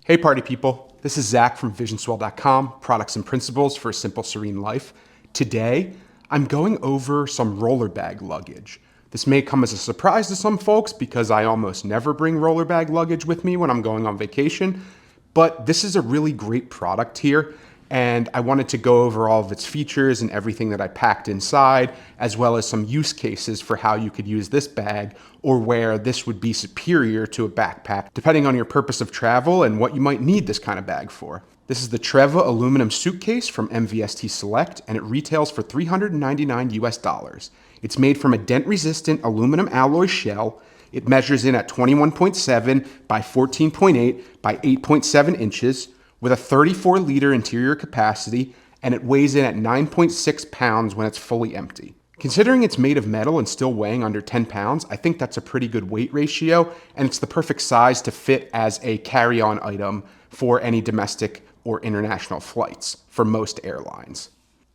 Hey party people, this is Zach from visionswell.com, products and principles for a simple, serene life. Today, I'm going over some roller bag luggage. This may come as a surprise to some folks because I almost never bring roller bag luggage with me when I'm going on vacation, but this is a really great product here, and I wanted to go over all of its features and everything that I packed inside, as well as some use cases for how you could use this bag or where this would be superior to a backpack, depending on your purpose of travel and what you might need this kind of bag for. This is the TREVA Aluminum Suitcase from MVST Select, and it retails for $399 US. It's made from a dent-resistant aluminum alloy shell. It measures in at 21.7 by 14.8 by 8.7 inches with a 34-liter interior capacity, and it weighs in at 9.6 pounds when it's fully empty. Considering it's made of metal and still weighing under 10 pounds, I think that's a pretty good weight ratio, and it's the perfect size to fit as a carry-on item for any domestic or international flights for most airlines.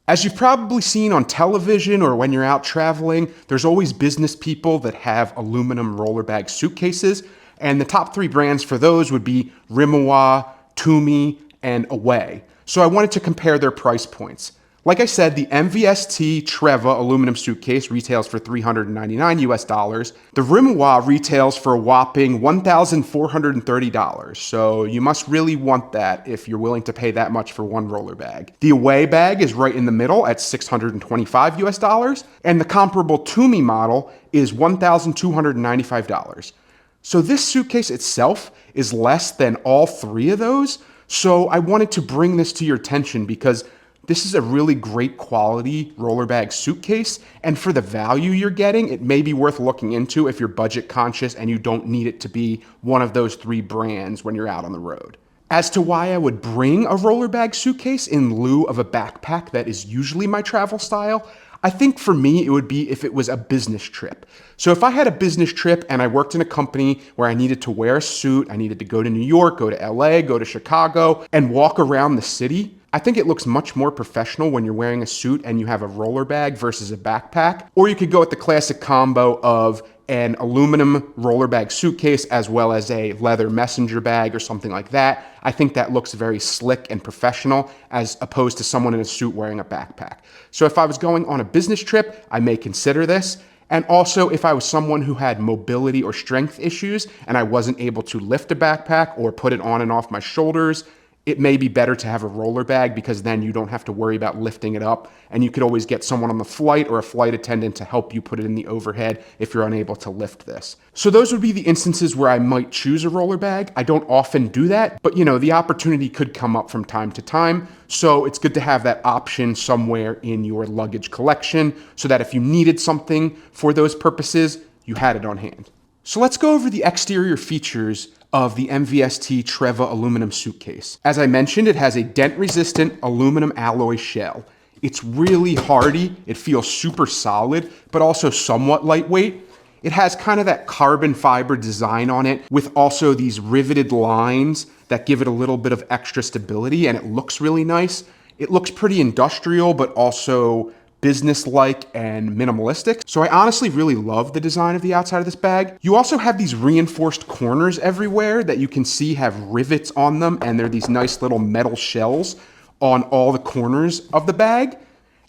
As you've probably seen on television or when you're out traveling, there's always business people that have aluminum roller bag suitcases, and the top three brands for those would be Rimowa, Tumi, and Away. So I wanted to compare their price points. Like I said, the MVST TREVA aluminum suitcase retails for $399 US. The Rimowa retails for a whopping $1,430. So you must really want that if you're willing to pay that much for one roller bag. The Away bag is right in the middle at $625 US, and the comparable Tumi model is $1,295. So this suitcase itself is less than all three of those. So I wanted to bring this to your attention because this is a really great quality roller bag suitcase, and for the value you're getting, it may be worth looking into if you're budget conscious and you don't need it to be one of those three brands when you're out on the road. As to why I would bring a roller bag suitcase in lieu of a backpack that is usually my travel style, I think for me, it would be if it was a business trip. So if I had a business trip and I worked in a company where I needed to wear a suit, I needed to go to New York, go to LA, go to Chicago, and walk around the city, I think it looks much more professional when you're wearing a suit and you have a roller bag versus a backpack. Or you could go with the classic combo of an aluminum roller bag suitcase as well as a leather messenger bag or something like that. I think that looks very slick and professional as opposed to someone in a suit wearing a backpack. So if I was going on a business trip, I may consider this. And also if I was someone who had mobility or strength issues and I wasn't able to lift a backpack or put it on and off my shoulders, it may be better to have a roller bag because then you don't have to worry about lifting it up, and you could always get someone on the flight or a flight attendant to help you put it in the overhead if you're unable to lift this. So those would be the instances where I might choose a roller bag. I don't often do that, but the opportunity could come up from time to time. So it's good to have that option somewhere in your luggage collection so that if you needed something for those purposes, you had it on hand. So let's go over the exterior features of the MVST TREVA aluminum suitcase. As I mentioned, it has a dent-resistant aluminum alloy shell. It's really hardy, it feels super solid, but also somewhat lightweight. It has kind of that carbon fiber design on it with also these riveted lines that give it a little bit of extra stability, and it looks really nice. It looks pretty industrial, but also business-like and minimalistic. So I honestly really love the design of the outside of this bag. You also have these reinforced corners everywhere that you can see have rivets on them, and they're these nice little metal shells on all the corners of the bag.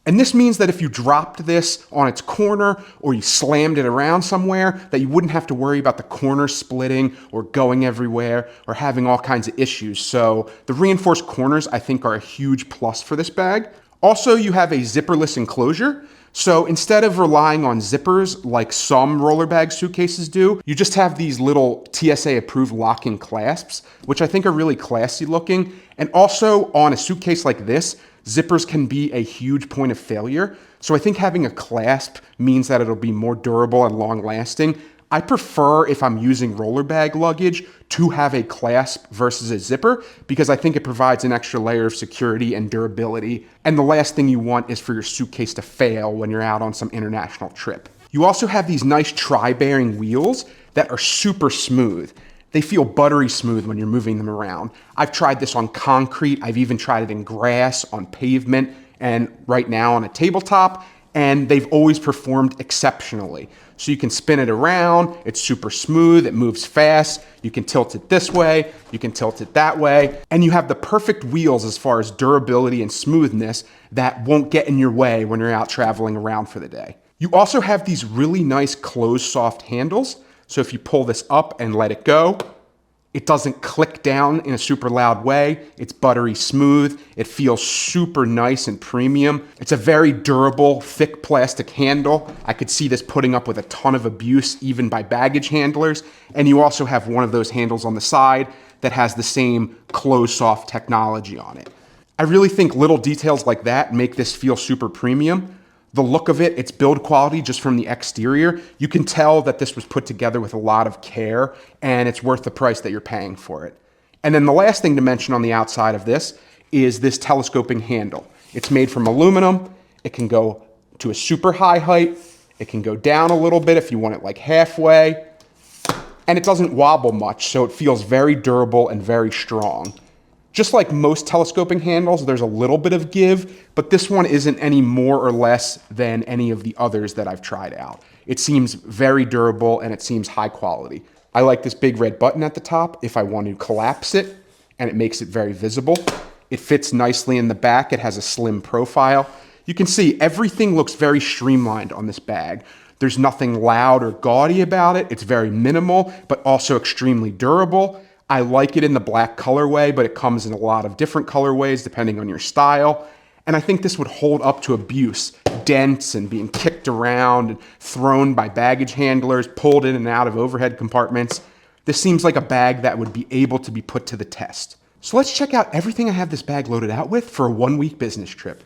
And this means that if you dropped this on its corner or you slammed it around somewhere, that you wouldn't have to worry about the corner splitting or going everywhere or having all kinds of issues. So the reinforced corners, I think, are a huge plus for this bag. Also, you have a zipperless enclosure. So instead of relying on zippers like some roller bag suitcases do, you just have these little TSA approved locking clasps, which I think are really classy looking. And also on a suitcase like this, zippers can be a huge point of failure. So I think having a clasp means that it'll be more durable and long lasting. I prefer, if I'm using roller bag luggage, to have a clasp versus a zipper because I think it provides an extra layer of security and durability. And the last thing you want is for your suitcase to fail when you're out on some international trip. You also have these nice tri-bearing wheels that are super smooth. They feel buttery smooth when you're moving them around. I've tried this on concrete. I've even tried it in grass, on pavement, and right now on a tabletop. and they've always performed exceptionally. So you can spin it around, it's super smooth, it moves fast, you can tilt it this way, you can tilt it that way, and you have the perfect wheels as far as durability and smoothness that won't get in your way when you're out traveling around for the day. You also have these really nice closed soft handles, so if you pull this up and let it go, it doesn't click down in a super loud way. It's buttery smooth. It feels super nice and premium. It's a very durable, thick plastic handle. I could see this putting up with a ton of abuse, even by baggage handlers. And you also have one of those handles on the side that has the same closed soft technology on it. I really think little details like that make this feel super premium. The look of it, its build quality just from the exterior, you can tell that this was put together with a lot of care and it's worth the price that you're paying for it. And then the last thing to mention on the outside of this is this telescoping handle. It's made from aluminum. It can go to a super high height. It can go down a little bit if you want it like halfway. And it doesn't wobble much, so it feels very durable and very strong. Just like most telescoping handles, there's a little bit of give, but this one isn't any more or less than any of the others that I've tried out. It seems very durable and it seems high quality. I like this big red button at the top if I want to collapse it, and it makes it very visible. It fits nicely in the back. It has a slim profile. You can see everything looks very streamlined on this bag. There's nothing loud or gaudy about it. It's very minimal, but also extremely durable. I like it in the black colorway, but it comes in a lot of different colorways depending on your style. And I think this would hold up to abuse, dents and being kicked around and thrown by baggage handlers, pulled in and out of overhead compartments. This seems like a bag that would be able to be put to the test. So let's check out everything I have this bag loaded out with for a 1-week business trip.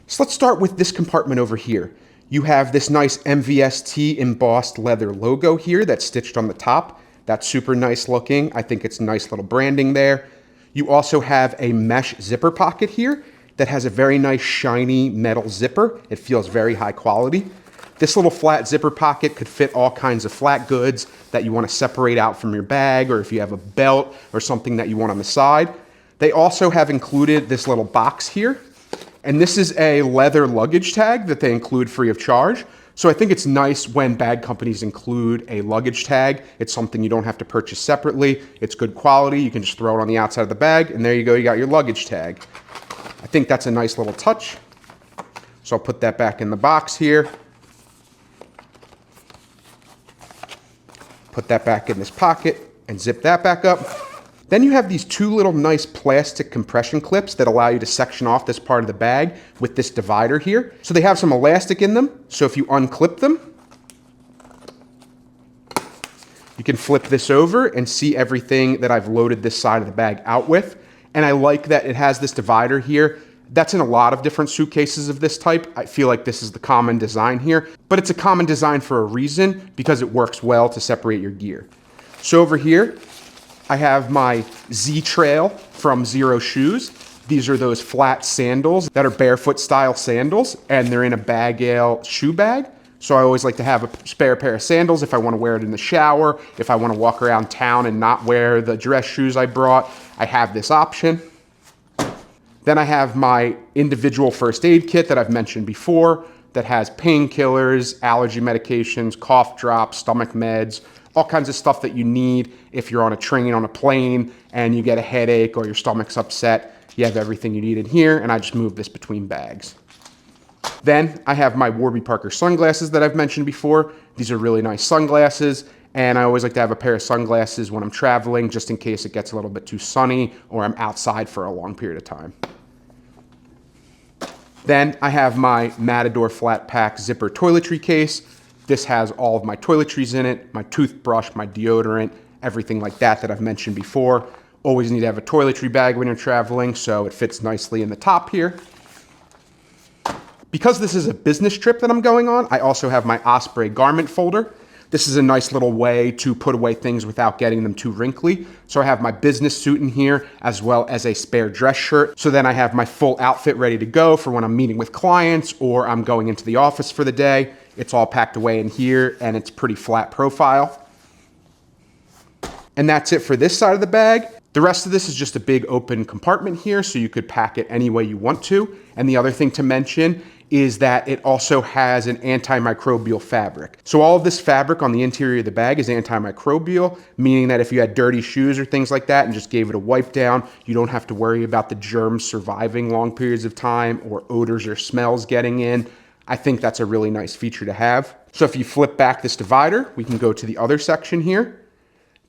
So let's start with this compartment over here. You have this nice MVST embossed leather logo here that's stitched on the top. That's super nice looking. I think it's nice little branding there. You also have a mesh zipper pocket here that has a very nice shiny metal zipper. It feels very high quality. This little flat zipper pocket could fit all kinds of flat goods that you want to separate out from your bag, or if you have a belt or something that you want on the side. They also have included this little box here. And this is a leather luggage tag that they include free of charge. So I think it's nice when bag companies include a luggage tag. It's something you don't have to purchase separately. It's good quality. You can just throw it on the outside of the bag, and there you go, you got your luggage tag. I think that's a nice little touch. So I'll put that back in the box here. Put that back in this pocket and zip that back up. Then you have these two little nice plastic compression clips that allow you to section off this part of the bag with this divider here. So they have some elastic in them. So if you unclip them, you can flip this over and see everything that I've loaded this side of the bag out with. And I like that it has this divider here. That's in a lot of different suitcases of this type. I feel like this is the common design here, but it's a common design for a reason because it works well to separate your gear. So over here, I have my Z Trail from Zero Shoes. These are those flat sandals that are barefoot style sandals, and they're in a Bag-Ale shoe bag. So I always like to have a spare pair of sandals if I want to wear it in the shower, if I want to walk around town and not wear the dress shoes I brought, I have this option. Then I have my individual first aid kit that I've mentioned before that has painkillers, allergy medications, cough drops, stomach meds, all kinds of stuff that you need if you're on a train, on a plane, and you get a headache or your stomach's upset. You have everything you need in here, and I just move this between bags. Then I have my Warby Parker sunglasses that I've mentioned before. These are really nice sunglasses, and I always like to have a pair of sunglasses when I'm traveling, just in case it gets a little bit too sunny or I'm outside for a long period of time. Then I have my Matador flat pack zipper toiletry case. This has all of my toiletries in it, my toothbrush, my deodorant, everything like that that I've mentioned before. Always need to have a toiletry bag when you're traveling, so it fits nicely in the top here. Because this is a business trip that I'm going on, I also have my Osprey garment folder. This is a nice little way to put away things without getting them too wrinkly. So I have my business suit in here as well as a spare dress shirt. So then I have my full outfit ready to go for when I'm meeting with clients or I'm going into the office for the day. It's all packed away in here and it's pretty flat profile. And that's it for this side of the bag. The rest of this is just a big open compartment here, so you could pack it any way you want to. And the other thing to mention is that it also has an antimicrobial fabric. So all of this fabric on the interior of the bag is antimicrobial, meaning that if you had dirty shoes or things like that and just gave it a wipe down, you don't have to worry about the germs surviving long periods of time or odors or smells getting in. I think that's a really nice feature to have. So if you flip back this divider, we can go to the other section here.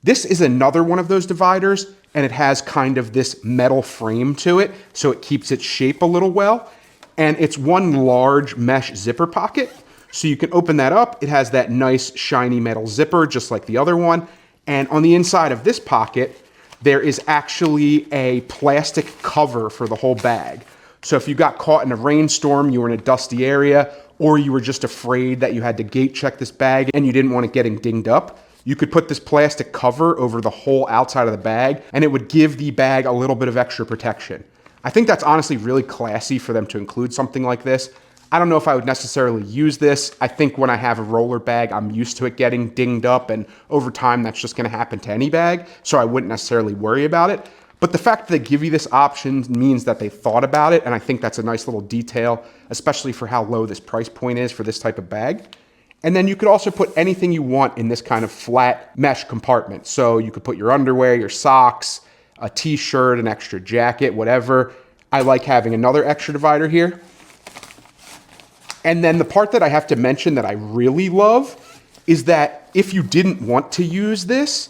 This is another one of those dividers, and it has kind of this metal frame to it, so it keeps its shape a little well. And it's one large mesh zipper pocket. So you can open that up. It has that nice shiny metal zipper, just like the other one. And on the inside of this pocket, there is actually a plastic cover for the whole bag. So if you got caught in a rainstorm, you were in a dusty area, or you were just afraid that you had to gate check this bag and you didn't want it getting dinged up, you could put this plastic cover over the whole outside of the bag, and it would give the bag a little bit of extra protection. I think that's honestly really classy for them to include something like this. I don't know if I would necessarily use this. I think when I have a roller bag, I'm used to it getting dinged up, and over time that's just gonna happen to any bag, so I wouldn't necessarily worry about it. But the fact that they give you this option means that they thought about it, and I think that's a nice little detail, especially for how low this price point is for this type of bag. And then you could also put anything you want in this kind of flat mesh compartment. So you could put your underwear, your socks, a t-shirt, an extra jacket, whatever. I like having another extra divider here. And then the part that I have to mention that I really love is that if you didn't want to use this,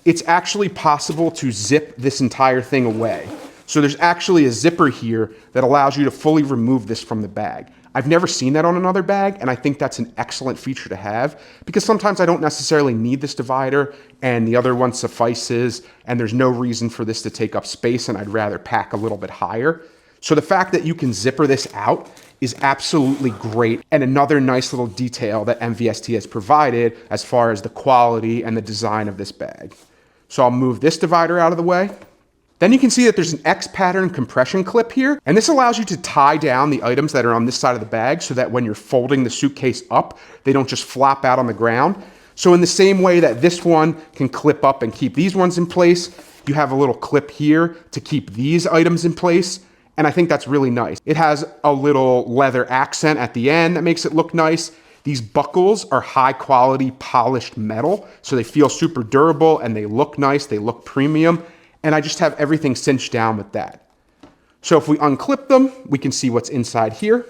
it's actually possible to zip this entire thing away. So there's actually a zipper here that allows you to fully remove this from the bag. I've never seen that on another bag, and I think that's an excellent feature to have because sometimes I don't necessarily need this divider and the other one suffices, and there's no reason for this to take up space, and I'd rather pack a little bit higher. So the fact that you can zipper this out is absolutely great, and another nice little detail that MVST has provided as far as the quality and the design of this bag. So I'll move this divider out of the way. Then you can see that there's an X pattern compression clip here, and this allows you to tie down the items that are on this side of the bag so that when you're folding the suitcase up, they don't just flop out on the ground. So in the same way that this one can clip up and keep these ones in place, you have a little clip here to keep these items in place, and I think that's really nice. It has a little leather accent at the end that makes it look nice. These buckles are high quality polished metal, so they feel super durable and they look nice, they look premium. And I just have everything cinched down with that. So if we unclip them, we can see what's inside here.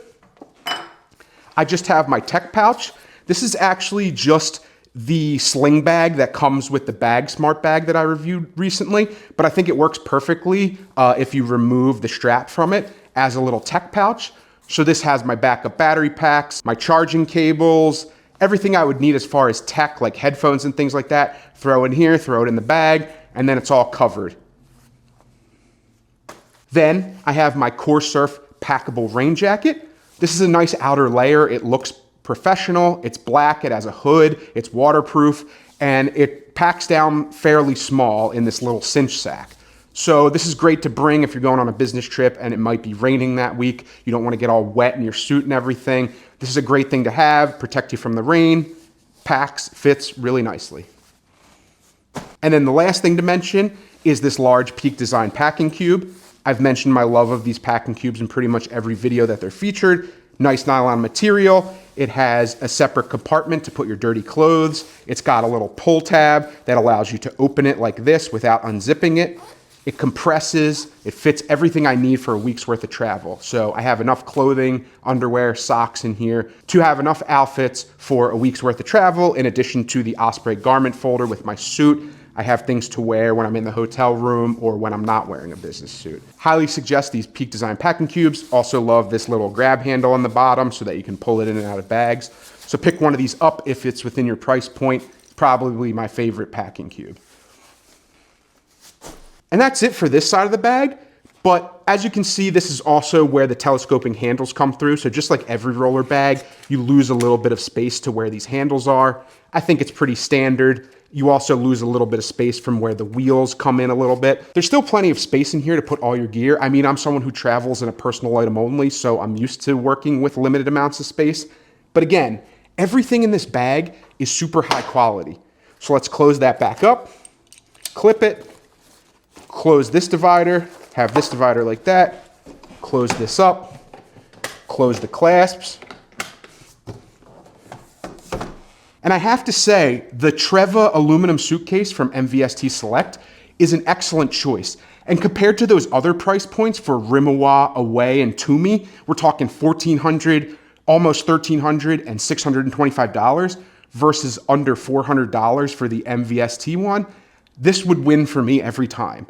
I just have my tech pouch. This is actually just the sling bag that comes with the Bag Smart bag that I reviewed recently, but I think it works perfectly if you remove the strap from it as a little tech pouch. So this has my backup battery packs, my charging cables, everything I would need as far as tech, like headphones and things like that. Throw in here, throw it in the bag, and then it's all covered. Then I have my Core Surf packable rain jacket. This is a nice outer layer. It looks professional. It's black, it has a hood, it's waterproof, and it packs down fairly small in this little cinch sack. So this is great to bring if you're going on a business trip and it might be raining that week. You don't want to get all wet in your suit and everything. This is a great thing to have, protect you from the rain, packs, fits really nicely. And then the last thing to mention is this large Peak Design packing cube. I've mentioned my love of these packing cubes in pretty much every video that they're featured. Nice nylon material. It has a separate compartment to put your dirty clothes. It's got a little pull tab that allows you to open it like this without unzipping it. It compresses, it fits everything I need for a week's worth of travel. So I have enough clothing, underwear, socks in here to have enough outfits for a week's worth of travel, in addition to the Osprey garment folder with my suit. I have things to wear when I'm in the hotel room or when I'm not wearing a business suit. Highly suggest these Peak Design packing cubes. Also love this little grab handle on the bottom so that you can pull it in and out of bags. So pick one of these up if it's within your price point. Probably my favorite packing cube. And that's it for this side of the bag. But as you can see, this is also where the telescoping handles come through. So just like every roller bag, you lose a little bit of space to where these handles are. I think it's pretty standard. You also lose a little bit of space from where the wheels come in a little bit. There's still plenty of space in here to put all your gear. I mean, I'm someone who travels in a personal item only, so I'm used to working with limited amounts of space. But again, everything in this bag is super high quality. So let's close that back up. clip it, close this divider, have this divider like that, close this up, close the clasps. And I have to say, the TREVA Aluminum Suitcase from MVST Select is an excellent choice. And compared to those other price points for Rimowa, Away, and Tumi, we're talking $1,400, almost $1,300, and $625 versus under $400 for the MVST one. This would win for me every time.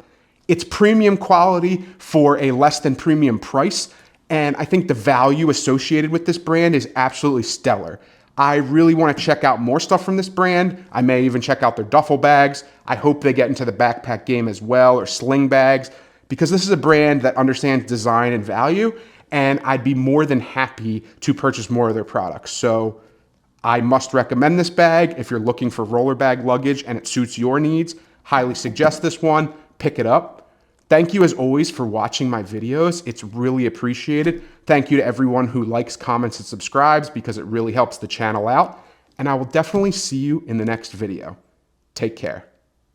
It's premium quality for a less than premium price, and I think the value associated with this brand is absolutely stellar. I really want to check out more stuff from this brand. I may even check out their duffel bags. I hope they get into the backpack game as well, or sling bags, because this is a brand that understands design and value, and I'd be more than happy to purchase more of their products. So I must recommend this bag if you're looking for roller bag luggage and it suits your needs. Highly suggest this one. Pick it up. Thank you as always for watching my videos. It's really appreciated. Thank you to everyone who likes, comments, and subscribes because it really helps the channel out. And I will definitely see you in the next video. Take care.